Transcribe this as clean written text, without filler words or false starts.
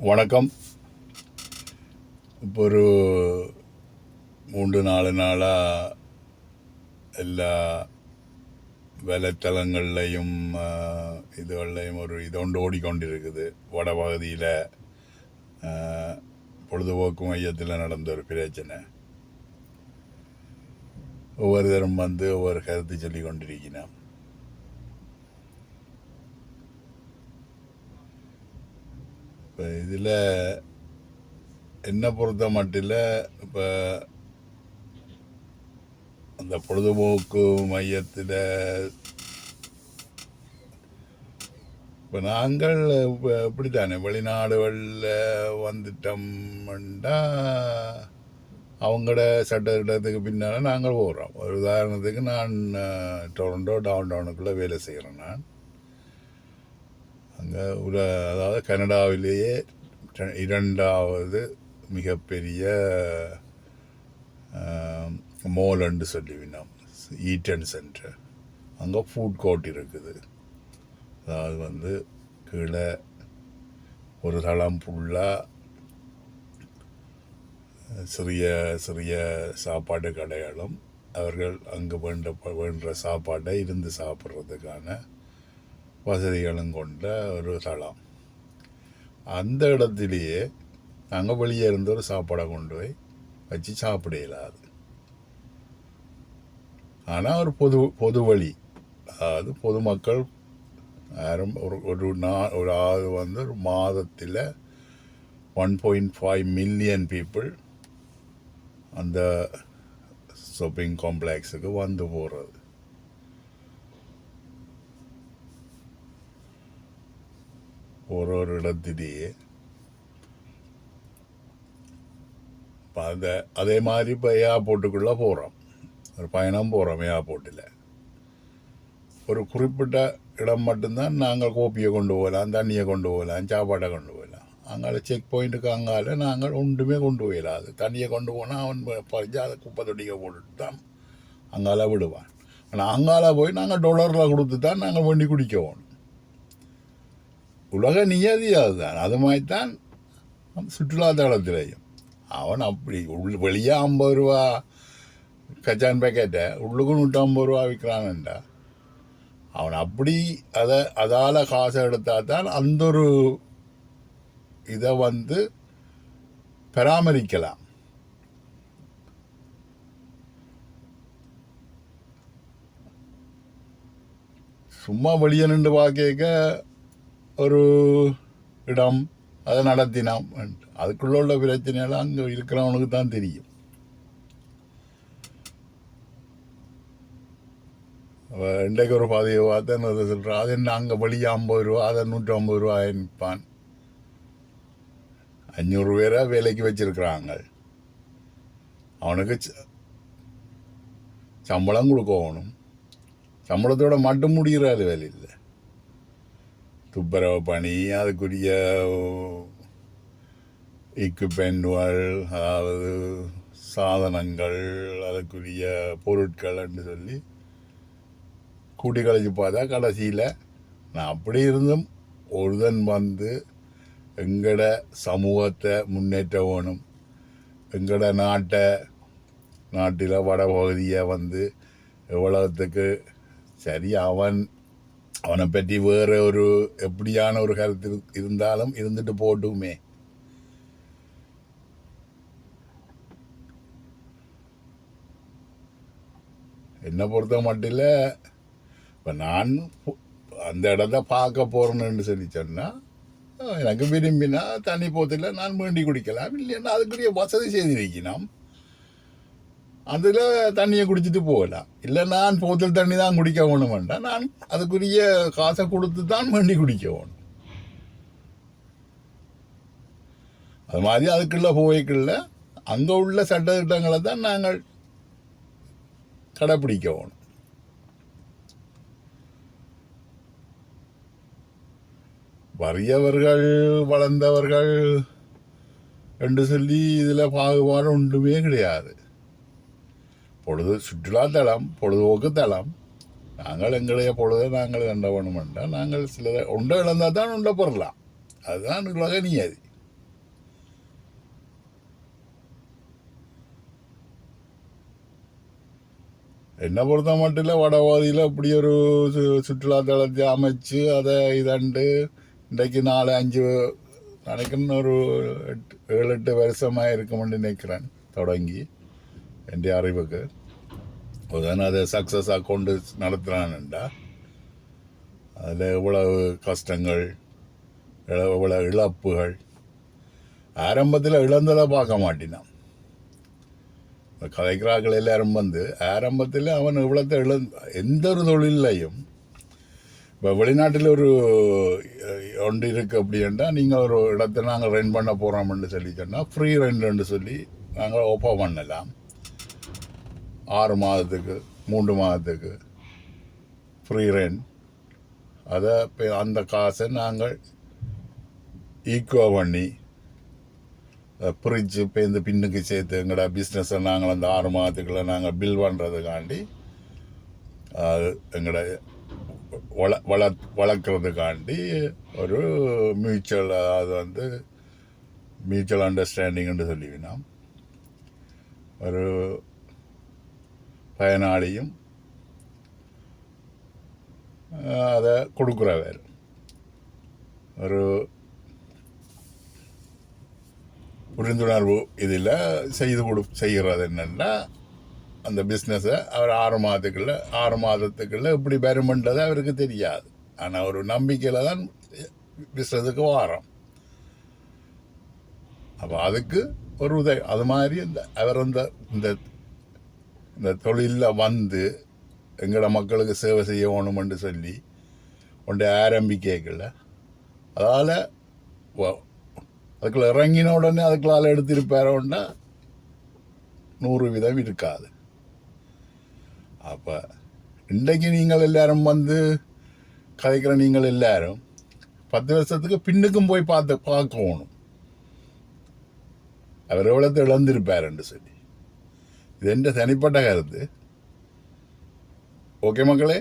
வணக்கம். இப்போ ஒரு 3-4 நாளாக எல்லா வலைத்தளங்கள்லையும் இதுகள்லையும் ஒரு இதொண்டு ஓடிக்கொண்டிருக்குது. வடபகுதியில் பொழுதுபோக்கு மையத்தில் நடந்த ஒரு பிரச்சனை. ஒவ்வொருத்தரும் ஒவ்வொரு கருத்து சொல்லி கொண்டிருக்கிறான். இப்போ இதில் என்னை பொறுத்த மட்டில் இப்போ அந்த பொழுதுபோக்கு மையத்தில் இப்போ நாங்கள் இப்போ இப்படித்தானே வெளிநாடுகளில் வந்துட்டோம்னா அவங்களோட சட்டத்திட்டத்துக்கு பின்னால் நாங்கள் போகிறோம். ஒரு உதாரணத்துக்கு நான் டொரண்டோ டவுனுக்குள்ளே வேலை செய்கிறேன். நான் அங்கே அதாவது கனடாவிலேயே 2வது மிகப்பெரிய மோல்ன்னு சொல்லிவினோம், ஈட்டன் சென்டர். அங்கே ஃபுட் கோர்ட் இருக்குது. அதாவது கீழே ஒரு தளம் ஃபுல்லாக சிறிய சிறிய சாப்பாடு கடைகளும் அவர்கள் அங்கே வேண்ட சாப்பாட்டை இருந்து சாப்பிட்றதுக்கான வசதிகளும் கொண்ட ஒரு தளம். அந்த இடத்துலையே நாங்கள் வெளியே இருந்த ஒரு சாப்பாடை கொண்டு போய் வச்சு சாப்பிட இயலாது. ஆனால் ஒரு பொது வழி, அதாவது பொதுமக்கள் யாரும் ஒரு ஆள் ஒரு மாதத்தில் 1.5 மில்லியன் பீப்புள் அந்த ஷாப்பிங் காம்ப்ளெக்ஸுக்கு போகிறது. ஒரு இடத்திலேயே அதே மாதிரி இப்போ ஏர்போர்ட்டுக்குள்ளே போகிறோம், ஒரு பயணம் போகிறோம். ஏர்போர்ட்டில் ஒரு குறிப்பிட்ட இடம் மட்டும்தான் நாங்கள் கோப்பியை கொண்டு போகலாம், தண்ணியை கொண்டு போகலாம், சாப்பாட்டை கொண்டு போகலாம். அங்கால செக் பாயிண்ட்டுக்கு அங்கால நாங்கள் ஒன்றுமே கொண்டு போயிடாது. தண்ணியை கொண்டு போனால் அவன் பறிஞ்சு அதை குப்பை தொட்டிக்க போட்டு தான் அங்கால விடுவான். ஆனால் அங்கால போய் நாங்கள் $1 கொடுத்து தான் நாங்கள் வண்டி குடிக்க போகணும். உலக நியதி அதுதான். அது மாதிரி தான் சுற்றுலாத்தலத்திலையும் அவன் அப்படி வெளியே 50 ரூபா கச்சான் பேக்கெட்டை உள்ளுக்கு 150 ரூபா விற்கிறான்டா. அவன் அப்படி அதால் காசை எடுத்தால் தான் அந்த ஒரு இதை பராமரிக்கலாம். சும்மா வெளியே நின்று பார்க்க ஒரு இடம் அதை நடத்தினான். அதுக்குள்ள உள்ள பிரச்சனையெல்லாம் அங்கே இருக்கிறவனுக்கு தான் தெரியும். இன்றைக்கு ஒரு பதிவு பார்த்தேன், அதை சொல்கிறான். அது என்ன அங்கே வெளியே 50 ரூபா, அதை 150 ரூபா நிற்பான். 500 பேரை வேலைக்கு வச்சிருக்கிறாங்க. அவனுக்கு சம்பளம் கொடுக்கணும். சம்பளத்தோட மட்டும் முடிகிறாரு வேலை இல்லை. துப்புரவு பணி, அதுக்குரிய எக்யூப்மெண்ட்டுகள், அதாவது சாதனங்கள், அதுக்குரிய பொருட்கள் என்று சொல்லி கூட்டி கழிச்சு பார்த்தா கடைசியில் நான் அப்படி இருந்தும் ஒருதன் எங்களோட சமூகத்தை முன்னேற்ற வேணும், எங்களோட நாட்டில் வடபகுதியை எவ்வளவுக்கு சரி அவனை பற்றி வேறு ஒரு எப்படியான ஒரு கருத்து இருந்தாலும் இருந்துட்டு போட்டுமே. என்னை பொறுத்த மட்டில் இப்போ நான் அந்த இடத்த பார்க்க போகிறேன்னு சொல்லி சொன்னால் எனக்கு விரும்பினா தண்ணி போத்தில் நான் வேண்டி குடிக்கலாம். இல்லைன்னா அதுக்குரிய வசதி செய்து வைக்கணும். அதில் தண்ணியை குடிச்சிட்டு போகலாம். இல்லை நான் போத்தல் தண்ணி தான் குடிக்க வேணும் வேண்டாம், நான் அதுக்குரிய காசை கொடுத்து தான் வேண்டி குடிக்க வேணும். அது மாதிரி அதுக்குள்ள போய்க்குள்ள அங்கே உள்ள சட்டத்திட்டங்களை தான் நாங்கள் கடைப்பிடிக்க வேணும். வறியவர்கள் வளர்ந்தவர்கள் என்று சொல்லி இதில் பாகுபாடு ஒன்றுமே கிடையாது. சுற்றுலாத்தலம், பொழுதுபோக்கு தளம். நாங்கள் எங்களுடைய பொழுதை நாங்கள் கண்ட வேணுமெண்டா நாங்கள் சில ஒன்றை இழந்தால் தான் ஒன்றை பெறலாம். அதுதான் உலக நியதி. என்னை பொறுத்த மட்டும் இல்லை, வடவாதியில் இப்படி ஒரு சுற்றுலாத்தலத்தை அமைச்சு அதை இதண்டு இன்றைக்கு 4-5 நினைக்கிறேன் ஒரு 7-8 வருஷமாக இருக்குமென்னு நினைக்கிறேன் தொடங்கி என் அறிவுக்கு. உடனே அதை சக்ஸஸாக கொண்டு நடத்துகிறான்டா அதில் இவ்வளவு கஷ்டங்கள், இவ்வளவு இழப்புகள். ஆரம்பத்தில் இழந்ததை பார்க்க மாட்டினான். கதைக்கிறார்கள் எல்லாரும் ஆரம்பத்தில் அவன் இவ்வளத்தை எந்த ஒரு தொழிலையும் இப்போ வெளிநாட்டில் ஒரு ஒன்று இருக்குது அப்படின்னா நீங்கள் ஒரு இடத்தை நாங்கள் ரெண்ட் பண்ண போகிறோம்னு சொல்லி சொன்னால் ஃப்ரீ ரெண்ட்னு சொல்லி நாங்கள் ஓப்பன் பண்ணலாம். 6 மாதத்துக்கு 3 மாதத்துக்கு ஃப்ரீ ரெண்ட். அதை அந்த காசை நாங்கள் ஈக்குவ பண்ணி பிரிட்ஜு இப்போ இந்த பின்னுக்கு சேர்த்து எங்களோட பிஸ்னஸை நாங்கள் அந்த 6 மாதத்துக்குள்ளே நாங்கள் பில் பண்ணுறதுக்காண்டி எங்களோட வளர்க்குறதுக்காண்டி ஒரு மியூச்சுவல், அது மியூச்சுவல் அண்டர்ஸ்டாண்டிங்னு சொல்லிவினா ஒரு பயனாளியும் அதை கொடுக்குறவர் ஒரு புரிந்துணர்வு இதில் செய்கிறது என்னென்னா அந்த பிஸ்னஸை அவர் 6 மாதத்துக்குள்ள இப்படி வருமென்றது அவருக்கு தெரியாது. ஆனால் ஒரு நம்பிக்கையில் தான் பிஸ்னஸுக்கு வாரம். அப்போ அதுக்கு ஒரு உதவி. அது மாதிரி அவர் இந்த தொழிலில் எங்களோட மக்களுக்கு சேவை செய்யணுமென்று சொல்லி ஒன்றை ஆரம்பிக்கல. அதால் அதுக்குள்ள இறங்கின உடனே அதுக்குள்ளால் எடுத்திருப்பாரோன்னா 100% இருக்காது. அப்போ இன்றைக்கு நீங்கள் எல்லாரும் கதைக்கிற நீங்கள் எல்லாரும் 10 வருஷத்துக்கு பின்னுக்கும் போய் பார்க்கணும் அவர் எவ்வளோத்தை இழந்திருப்பாருன்னு சொல்லி. இது என்ற தனிப்பட்ட கருத்து. ஓகே மக்களே.